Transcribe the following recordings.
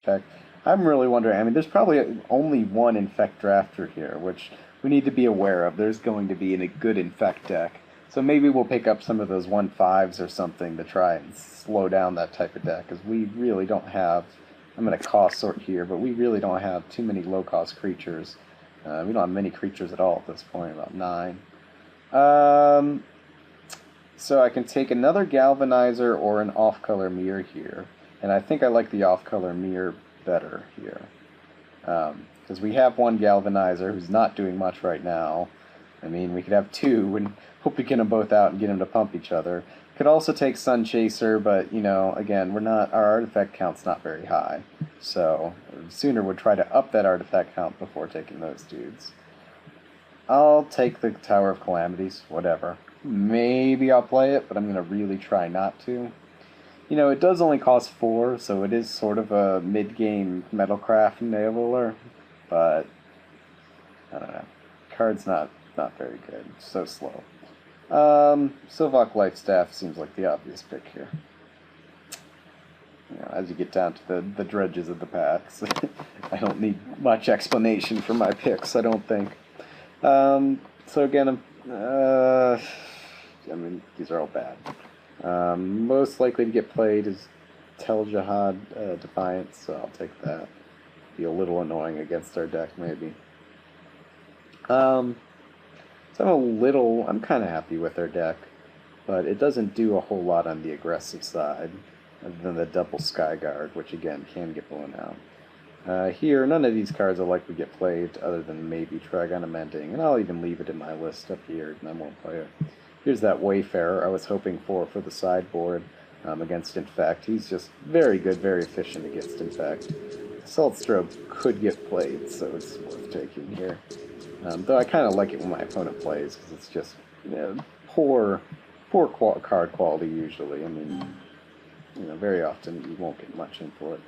Infect. I'm really wondering. I mean, there's probably only one Infect drafter here, which we need to be aware of. There's going to be in a good Infect deck. So maybe we'll pick up some of those 1/5s or something to try and slow down that type of deck, because we really don't have. I'm going to cost sort here, but we really don't have too many low-cost creatures. We don't have many creatures at all at this point, about 9. Um, so I can take another Galvanizer or an off-color mirror here. And I think I like the off-color mirror better here. Because we have one Galvanizer who's not doing much right now. I mean, we could have 2 and hope we get them both out and get them to pump each other. Could also take Sun Chaser, but, you know, again, our artifact count's not very high. So, sooner would try to up that artifact count before taking those dudes. I'll take the Tower of Calamities, whatever. Maybe I'll play it, but I'm going to really try not to. You know, it does only cost 4, so it is sort of a mid-game Metalcraft enabler, but I don't know. Card's not very good. It's so slow. Sylvok Lifestaff seems like the obvious pick here. You know, as you get down to the dredges of the packs, I don't need much explanation for my picks, I don't think. So again, I mean, these are all bad. Most likely to get played is Tel Jihad Defiance, so I'll take that. Be a little annoying against our deck, maybe. So I'm kind of happy with our deck, but it doesn't do a whole lot on the aggressive side, other than the double Skyguard, which again can get blown out. Here, none of these cards are likely to get played, other than maybe Trigon Amending, and I'll even leave it in my list up here, and I won't play it. Here's that Wayfarer I was hoping for the sideboard against Infect. He's just very good, very efficient against Infect. Salt Strobe could get played, so it's worth taking here. Though I kind of like it when my opponent plays, because it's just poor card quality usually. I mean, you know, very often you won't get much into it.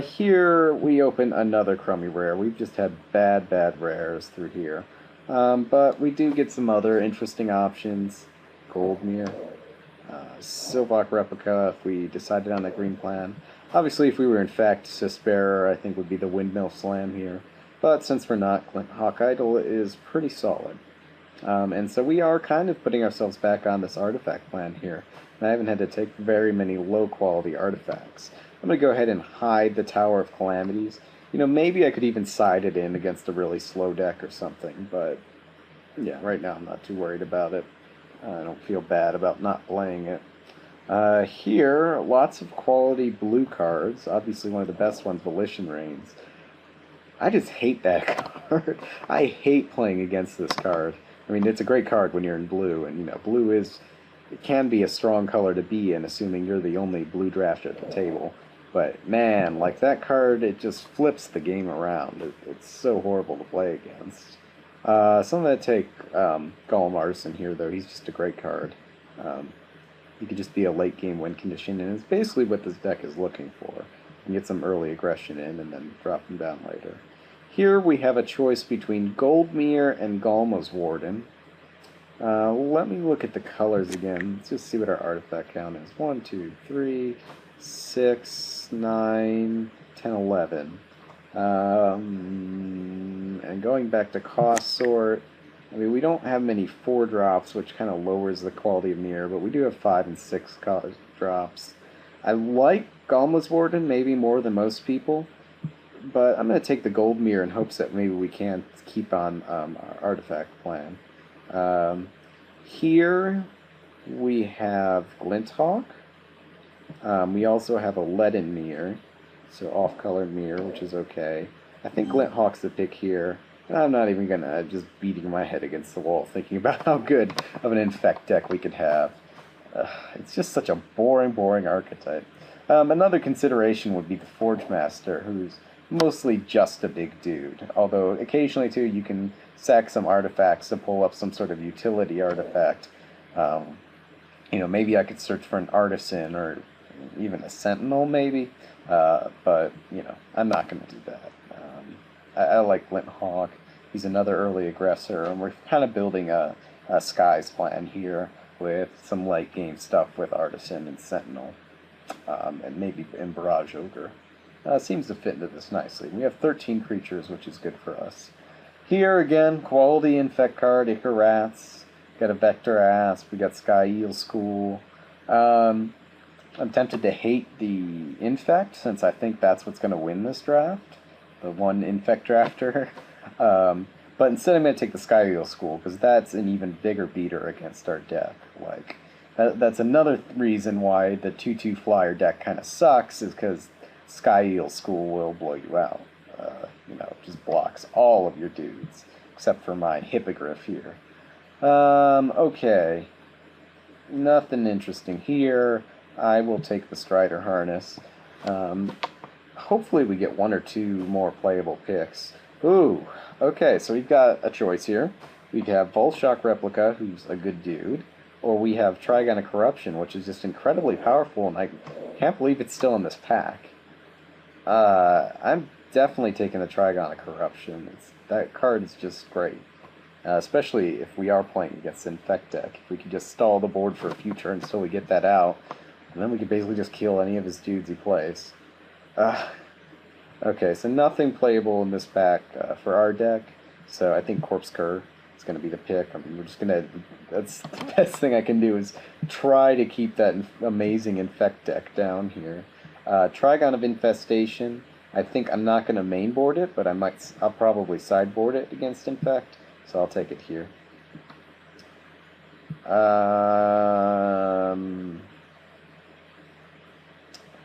Here we open another crummy rare. We've just had bad rares through here. But we do get some other interesting options. Goldmere, Sylvok Replica if we decided on the green plan. Obviously, if we were in fact Sisbearer, I think would be the Windmill Slam here. But since we're not, Glint Hawk Idol is pretty solid. And so we are kind of putting ourselves back on this artifact plan here. And I haven't had to take very many low-quality artifacts. I'm going to go ahead and hide the Tower of Calamities. You know, maybe I could even side it in against a really slow deck or something, but yeah, right now I'm not too worried about it. I don't feel bad about not playing it. Here, lots of quality blue cards. Obviously one of the best ones, Volition Reigns. I just hate that card. I hate playing against this card. I mean, it's a great card when you're in blue, and, you know, blue it can be a strong color to be in, assuming you're the only blue drafter at the table. But, man, like that card, it just flips the game around. It's so horrible to play against. So I'm going to take Golem Artisan here, though. He's just a great card. He could just be a late game win condition, and it's basically what this deck is looking for. And get some early aggression in, and then drop him down later. Here we have a choice between Goldmere and Galma's Warden. Let me look at the colors again. Let's just see what our artifact count is. 1, 2, 3, 6, 9, 10, 11. And going back to cost sort, I mean, we don't have many 4 drops, which kind of lowers the quality of mirror, but we do have 5 and 6 drops. I like Galma's Warden maybe more than most people, but I'm going to take the Goldmere in hopes that maybe we can keep on our artifact plan. Here we have Glinthawk. We also have a Leaden Mirror, so off-color mirror, which is okay. I think Glinthawk's the pick here. And I'm not even going to just beating my head against the wall thinking about how good of an Infect deck we could have. It's just such a boring archetype. Another consideration would be the Forge Master, who's mostly just a big dude. Although occasionally, too, you can sack some artifacts to pull up some sort of utility artifact. You know, maybe I could search for an Artisan or even a Sentinel, maybe. But, you know, I'm not going to do that. I like Glinthawk. He's another early aggressor, and we're kind of building a Skies plan here with some late game stuff with Artisan and Sentinel, and maybe in Barrage Ogre. seems to fit into this nicely. We have 13 creatures, which is good for us. Here, again, quality Infect card, Icarats. Got a Vector Asp, we got Sky Eel School. I'm tempted to hate the Infect, since I think that's what's going to win this draft. The one Infect drafter. But instead I'm going to take the Sky Eel School, because that's an even bigger beater against our deck. Like, that's another reason why the 2/2 flyer deck kind of sucks, is because Sky Eel School will blow you out. Just blocks all of your dudes, except for my Hippogriff here. Okay. Nothing interesting here. I will take the Strider Harness. Hopefully we get one or two more playable picks. Ooh, okay, so we've got a choice here. We have Volshock Replica, who's a good dude, or we have Trigon of Corruption, which is just incredibly powerful, and I can't believe it's still in this pack. I'm definitely taking the Trigon of Corruption. That card is just great. Especially if we are playing against the Infect deck. If we could just stall the board for a few turns till we get that out, and then we could basically just kill any of his dudes he plays. Okay, so nothing playable in this pack for our deck, so I think Corpse Cur is going to be the pick. I mean, we're just going to... That's the best thing I can do, is try to keep that amazing Infect deck down here. Trigon of Infestation. I think I'm not going to mainboard it, but I'll probably sideboard it against Infect, so I'll take it here.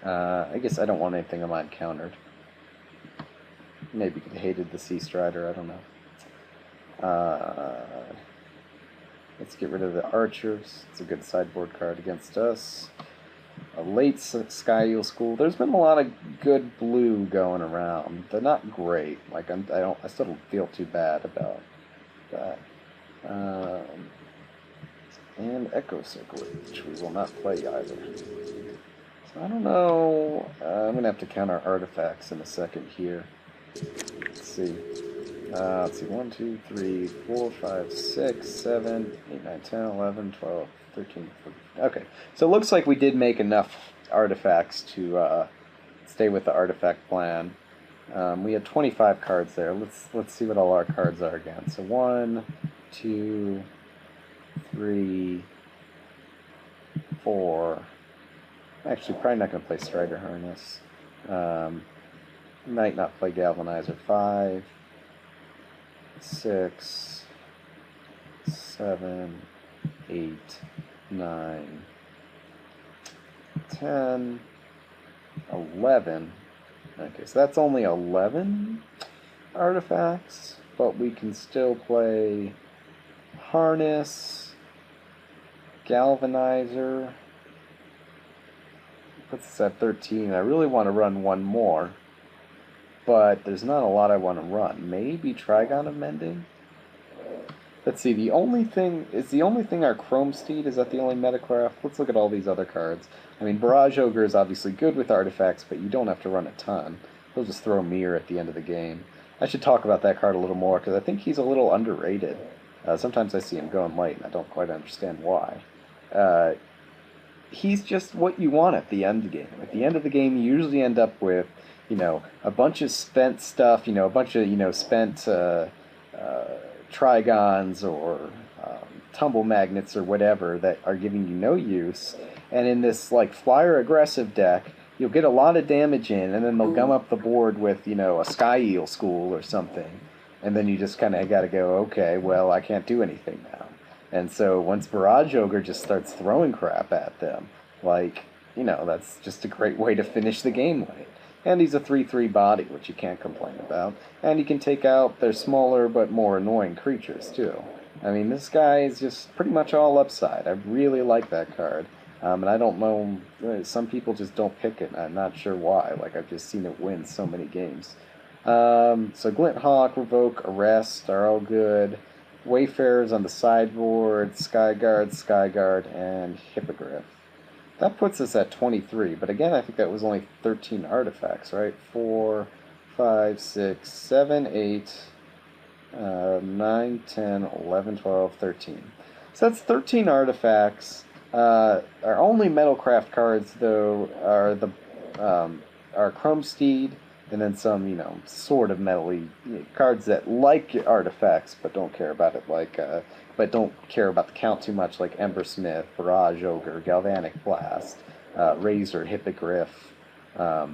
I guess I don't want anything of mine countered. Maybe I hated the Sea Strider, I don't know. Let's get rid of the Archers. It's a good sideboard card against us. A late Sky Eel School. There's been a lot of good blue going around. They're not great. Like I still don't feel too bad about that. And Echo Circle, which we will not play either. So I don't know. I'm gonna have to count our artifacts in a second here. Let's see. 1, 2, 3, 4, 5, 6, 7, 8, 9, 10, 11, 12, 13, 14. Okay, so it looks like we did make enough artifacts to stay with the artifact plan. We had 25 cards there. Let's see what all our cards are again. So 1, 2, 3, 4. Actually, probably not going to play Strider Harness. Might not play Galvanizer. 5, 6, 7, 8, 9, 10, 11. Okay, so that's only 11 artifacts, but we can still play Harness, Galvanizer. Puts us at 13. I really want to run one more, but there's not a lot I want to run. Maybe Trigon of Mending? Let's see, the only thing our Chrome Steed? Is that the only Metacraft? Let's look at all these other cards. I mean, Barrage Ogre is obviously good with artifacts, but you don't have to run a ton. He'll just throw Mirror at the end of the game. I should talk about that card a little more, because I think he's a little underrated. Sometimes I see him going late, and I don't quite understand why. He's just what you want at the end of the game. At the end of the game, you usually end up with, a bunch of spent stuff, a bunch of, spent Trigons or Tumble Magnets or whatever that are giving you no use. And in this, flyer aggressive deck, you'll get a lot of damage in, and then they'll gum up the board with, a Sky Eel School or something. And then you just kind of got to go, okay, well, I can't do anything now. And so once Barrage Ogre just starts throwing crap at them, that's just a great way to finish the game late. And he's a 3/3 body, which you can't complain about. And he can take out their smaller but more annoying creatures, too. I mean, this guy is just pretty much all upside. I really like that card. And I don't know, some people just don't pick it. I'm not sure why. I've just seen it win so many games. So Glint Hawk, Revoke, Arrest are all good. Wayfarers on the sideboard, Skyguard, and Hippogriff. That puts us at 23, but again, I think that was only 13 artifacts, right? 4, 5, 6, 7, 8, 9, 10, 11, 12, 13. So that's 13 artifacts. Our only Metalcraft cards, though, are the our Chrome Steed, and then some, sort of metally cards that like artifacts, but don't care about it but don't care about the count too much, like Embersmith, Barrage Ogre, Galvanic Blast, Razor, Hippogriff. I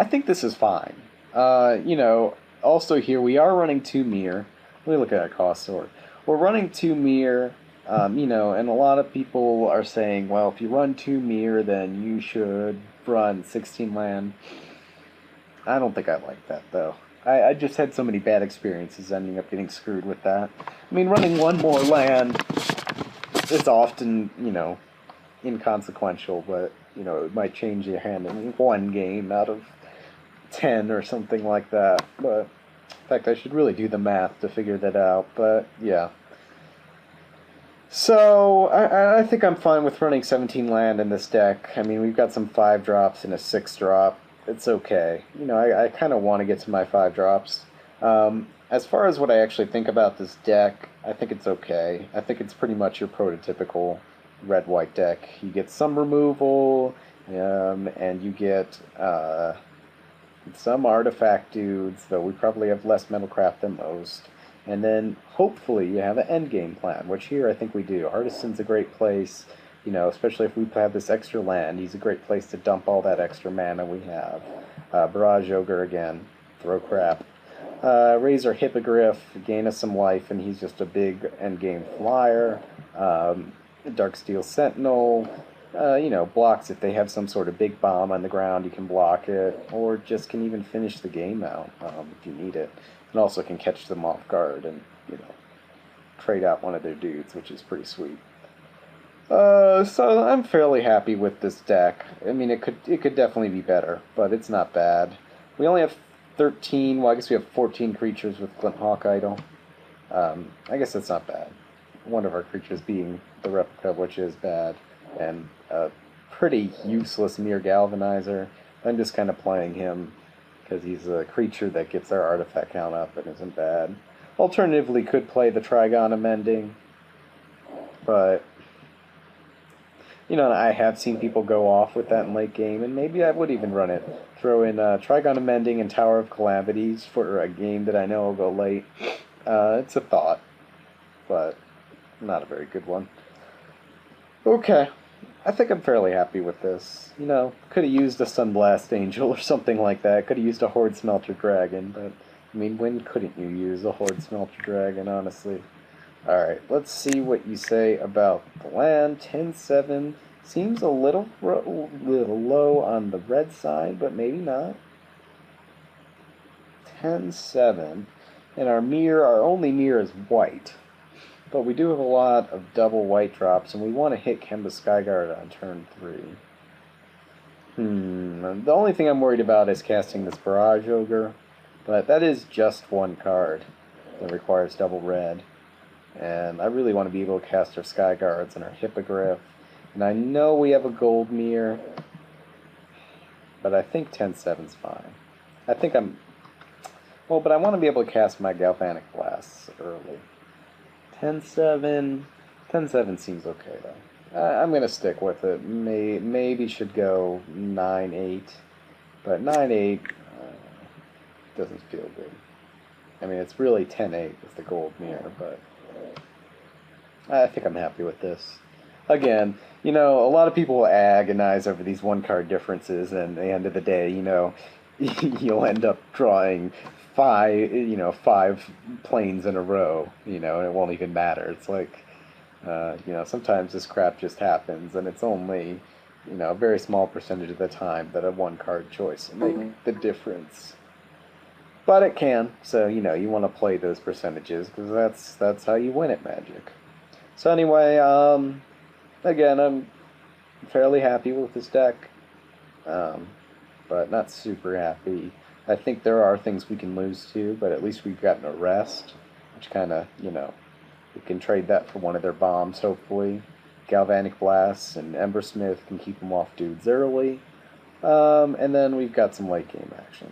think this is fine. Also here we are running 2 Mirror. Let me look at our cost sort. We're running 2 Mirror, and a lot of people are saying, well, if you run 2 Mirror, then you should run 16 land. I don't think I like that, though. I just had so many bad experiences ending up getting screwed with that. I mean, running 1 more land is often, inconsequential, but, it might change your hand in 1 game out of 10 or something like that. But, in fact, I should really do the math to figure that out, but, yeah. So, I think I'm fine with running 17 land in this deck. I mean, we've got some 5 drops and a 6 drop. It's okay. I kind of want to get to my 5 drops. As far as what I actually think about this deck, I think it's okay. I think it's pretty much your prototypical red-white deck. You get some removal, and you get some artifact dudes, though we probably have less metalcraft than most. And then, hopefully, you have an endgame plan, which here I think we do. Artisan's a great place. Especially if we have this extra land, he's a great place to dump all that extra mana we have. Barrage Ogre again, throw crap. Razor Hippogriff, gain us some life, and he's just a big endgame flyer. Darksteel Sentinel, blocks if they have some sort of big bomb on the ground, you can block it, or just can even finish the game out if you need it. And also can catch them off guard and, trade out one of their dudes, which is pretty sweet. So I'm fairly happy with this deck. I mean, it could definitely be better, but it's not bad. We only have 13, well, I guess we have 14 creatures with Glinthawk Idol. I guess that's not bad. One of our creatures being the replica, which is bad, and a pretty useless Mirror Galvanizer. I'm just kind of playing him because he's a creature that gets our artifact count up and isn't bad. Alternatively, could play the Trigon Amending, but I have seen people go off with that in late game, and maybe I would even run it. Throw in Trigon Amending and Tower of Calamities for a game that I know will go late. It's a thought, but not a very good one. Okay, I think I'm fairly happy with this. Could have used a Sunblast Angel or something like that. Could have used a Horde Smelter Dragon, but, I mean, when couldn't you use a Horde Smelter Dragon, honestly? Alright, let's see what you say about the land. 10-7 seems a little low on the red side, but maybe not. 10-7. And our only mirror is white. But we do have a lot of double white drops, and we want to hit Kemba Skyguard on turn 3. The only thing I'm worried about is casting this Barrage Ogre, but that is just 1 card that requires double red. And I really want to be able to cast our Skyguards and our Hippogriff. And I know we have a gold mirror, but I think 10-7's fine. I think but I want to be able to cast my Galvanic Blasts early. 10-7 seems okay, though. I'm going to stick with it. Maybe should go 9-8, but 9-8 doesn't feel good. I mean, it's really 10-8 with the gold mirror, but I think I'm happy with this. Again, a lot of people agonize over these 1-card differences, and at the end of the day, you'll end up drawing 5 planes in a row, and it won't even matter. It's like, sometimes this crap just happens, and it's only, a very small percentage of the time that a 1-card choice will make the difference. But it can, so, you want to play those percentages, because that's how you win at Magic. So anyway, again, I'm fairly happy with this deck, but not super happy. I think there are things we can lose to, but at least we've gotten a rest, which kind of, we can trade that for one of their bombs, hopefully. Galvanic Blasts and Embersmith can keep them off dudes early. And then we've got some late game action.